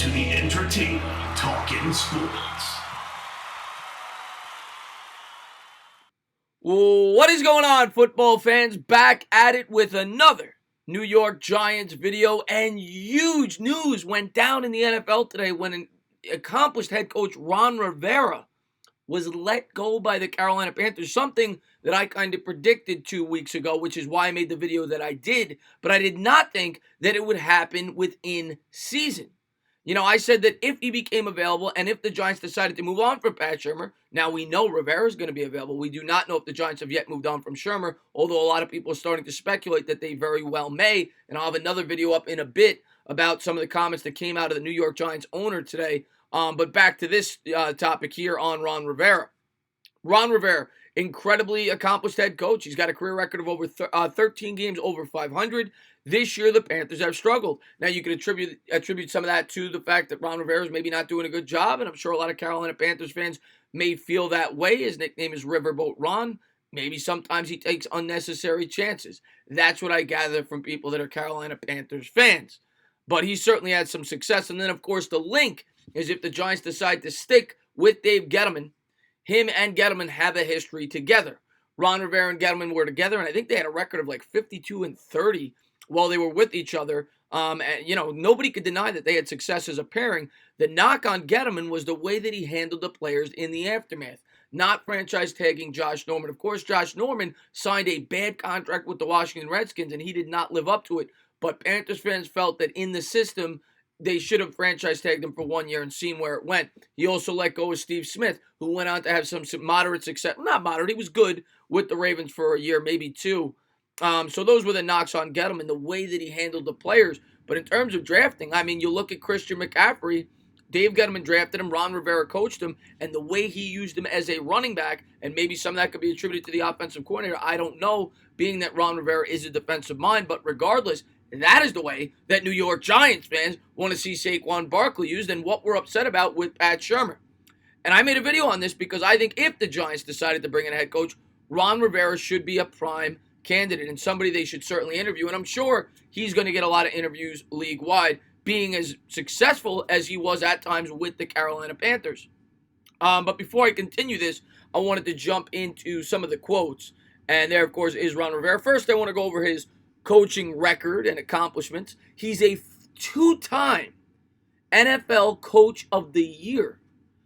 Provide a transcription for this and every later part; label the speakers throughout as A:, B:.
A: to the entertaining Talkin' Sports.
B: What is going on, football fans? Back at it with another New York Giants video, and huge news went down in the NFL today when an accomplished head coach Ron Rivera was let go by the Carolina Panthers, something that I kind of predicted 2 weeks ago, which is why I made the video that I did, but I did not think that it would happen within season. You know, I said that if he became available and if the Giants decided to move on from Pat Shurmur, now we know Rivera is going to be available. We do not know if the Giants have yet moved on from Shurmur, although a lot of people are starting to speculate that they very well may. And I'll have another video up in a bit about some of the comments that came out of the New York Giants owner today. But back to this topic here on Ron Rivera. Ron Rivera, incredibly accomplished head coach. He's got a career record of over 13 games over 500. This year, the Panthers have struggled. Now, you can attribute some of that to the fact that Ron Rivera is maybe not doing a good job, and I'm sure a lot of Carolina Panthers fans may feel that way. His nickname is Riverboat Ron. Maybe sometimes he takes unnecessary chances. That's what I gather from people that are Carolina Panthers fans. But he certainly had some success. And then, of course, the link is if the Giants decide to stick with Dave Gettleman, him and Gettleman have a history together. Ron Rivera and Gettleman were together, and I think they had a record of like 52-30 while they were with each other. And, you know, nobody could deny that they had success as a pairing. The knock on Gettleman was the way that he handled the players in the aftermath, not franchise tagging Josh Norman. Of course, Josh Norman signed a bad contract with the Washington Redskins, and he did not live up to it. But Panthers fans felt that in the system, they should have franchise tagged him for 1 year and seen where it went. He also let go of Steve Smith, who went on to have some moderate success. Not moderate, he was good with the Ravens for a year, maybe two. So those were the knocks on Gettleman, the way that he handled the players. But in terms of drafting, I mean, you look at Christian McCaffrey, Dave Gettleman drafted him, Ron Rivera coached him, and the way he used him as a running back, and maybe some of that could be attributed to the offensive coordinator, I don't know, being that Ron Rivera is a defensive mind, but regardless, that is the way that New York Giants fans want to see Saquon Barkley used and what we're upset about with Pat Shurmur. And I made a video on this because I think if the Giants decided to bring in a head coach, Ron Rivera should be a prime candidate and somebody they should certainly interview. And I'm sure he's going to get a lot of interviews league-wide, being as successful as he was at times with the Carolina Panthers. But before I continue this, I wanted to jump into some of the quotes. And there, of course, is Ron Rivera. First, I want to go over his coaching record and accomplishments. He's a two-time NFL Coach of the Year.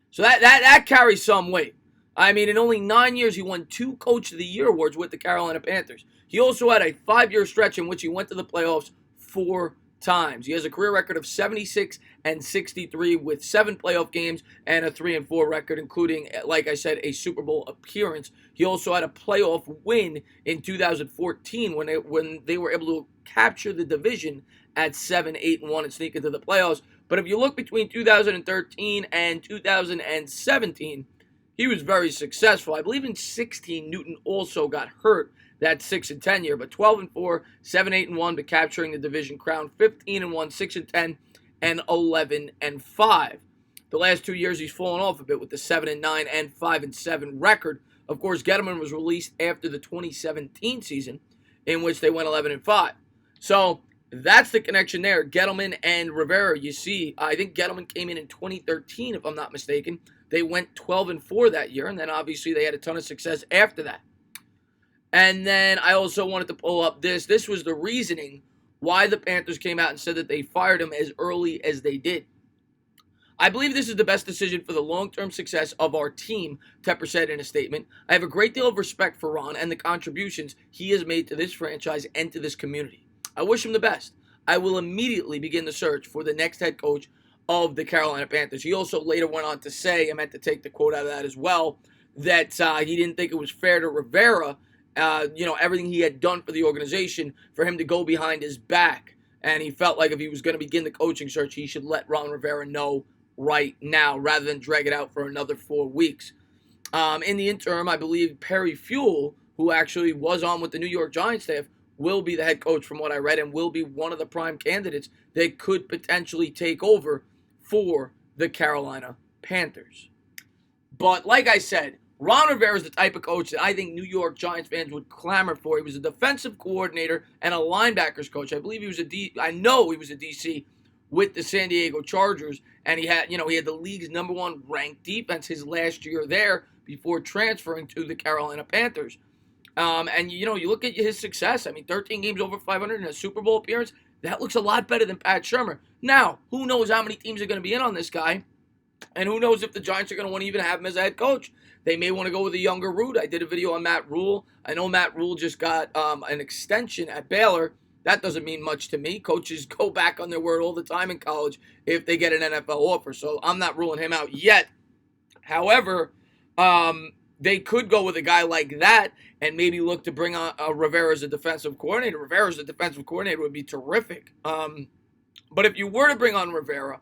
B: So that carries some weight. I mean, in only 9 years, he won 2 Coach of the Year awards with the Carolina Panthers. He also had a 5-year stretch in which he went to the playoffs 4 times. He has a career record of 76-63 with 7 playoff games and a 3-4 record, including, like I said, a Super Bowl appearance. He also had a playoff win in 2014 when they were able to capture the division at 7-8-1 and sneak into the playoffs. But if you look between 2013 and 2017, he was very successful. I believe in 16, Newton also got hurt that 6-10 year, but 12-4, 7-8-1, but capturing the division crown, 15-1, 6-10, and 11-5. The last 2 years, he's fallen off a bit with the 7-9 and 5-7 record. Of course, Gettleman was released after the 2017 season, in which they went 11-5. So that's the connection there. Gettleman and Rivera, you see, I think Gettleman came in 2013, if I'm not mistaken. They went 12-4 that year, and then obviously they had a ton of success after that. And then I also wanted to pull up this. This was the reasoning why the Panthers came out and said that they fired him as early as they did. I believe this is the best decision for the long-term success of our team, Tepper said in a statement. I have a great deal of respect for Ron and the contributions he has made to this franchise and to this community. I wish him the best. I will immediately begin the search for the next head coach of the Carolina Panthers. He also later went on to say, I meant to take the quote out of that as well, that he didn't think it was fair to Rivera, everything he had done for the organization, for him to go behind his back. And he felt like if he was going to begin the coaching search, he should let Ron Rivera know right now rather than drag it out for another 4 weeks. In the interim, I believe Perry Fuel, who actually was on with the New York Giants staff, will be the head coach from what I read and will be one of the prime candidates that could potentially take over for the Carolina Panthers. But like I said, Ron Rivera is the type of coach that I think New York Giants fans would clamor for. He was a defensive coordinator and a linebackers coach. I believe he was I know he was a DC with the San Diego Chargers, and he had the league's #1 ranked defense his last year there before transferring to the Carolina Panthers. And you look at his success. I mean, 13 games over 500 in a Super Bowl appearance. That looks a lot better than Pat Shurmur. Now, who knows how many teams are going to be in on this guy? And who knows if the Giants are going to want to even have him as a head coach. They may want to go with a younger route. I did a video on Matt Rule. I know Matt Rule just got an extension at Baylor. That doesn't mean much to me. Coaches go back on their word all the time in college if they get an NFL offer. So I'm not ruling him out yet. However, they could go with a guy like that and maybe look to bring on Rivera as a defensive coordinator. Rivera as a defensive coordinator would be terrific. But if you were to bring on Rivera,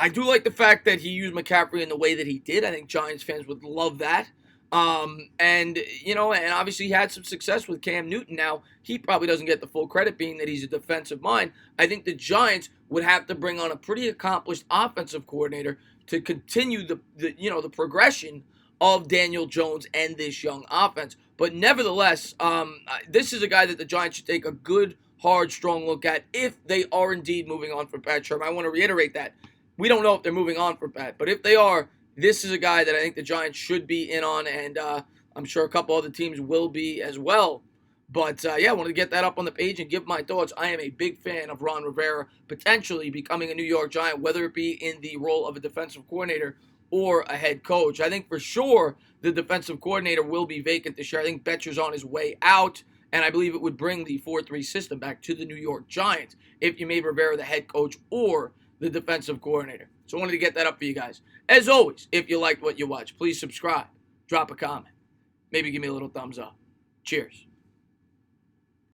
B: I do like the fact that he used McCaffrey in the way that he did. I think Giants fans would love that. And obviously he had some success with Cam Newton. Now, he probably doesn't get the full credit being that he's a defensive mind. I think the Giants would have to bring on a pretty accomplished offensive coordinator to continue the progression of Daniel Jones and this young offense. But nevertheless, this is a guy that the Giants should take a good, hard, strong look at if they are indeed moving on for Pat Shurmur. I want to reiterate that. We don't know if they're moving on for Pat, but if they are, this is a guy that I think the Giants should be in on, and I'm sure a couple other teams will be as well. But, I wanted to get that up on the page and give my thoughts. I am a big fan of Ron Rivera potentially becoming a New York Giant, whether it be in the role of a defensive coordinator or a head coach. I think for sure the defensive coordinator will be vacant this year. I think Betcher's on his way out, and I believe it would bring the 4-3 system back to the New York Giants if you made Rivera the head coach or the defensive coordinator. So I wanted to get that up for you guys. As always, if you liked what you watched, please subscribe, drop a comment, maybe give me a little thumbs up. Cheers.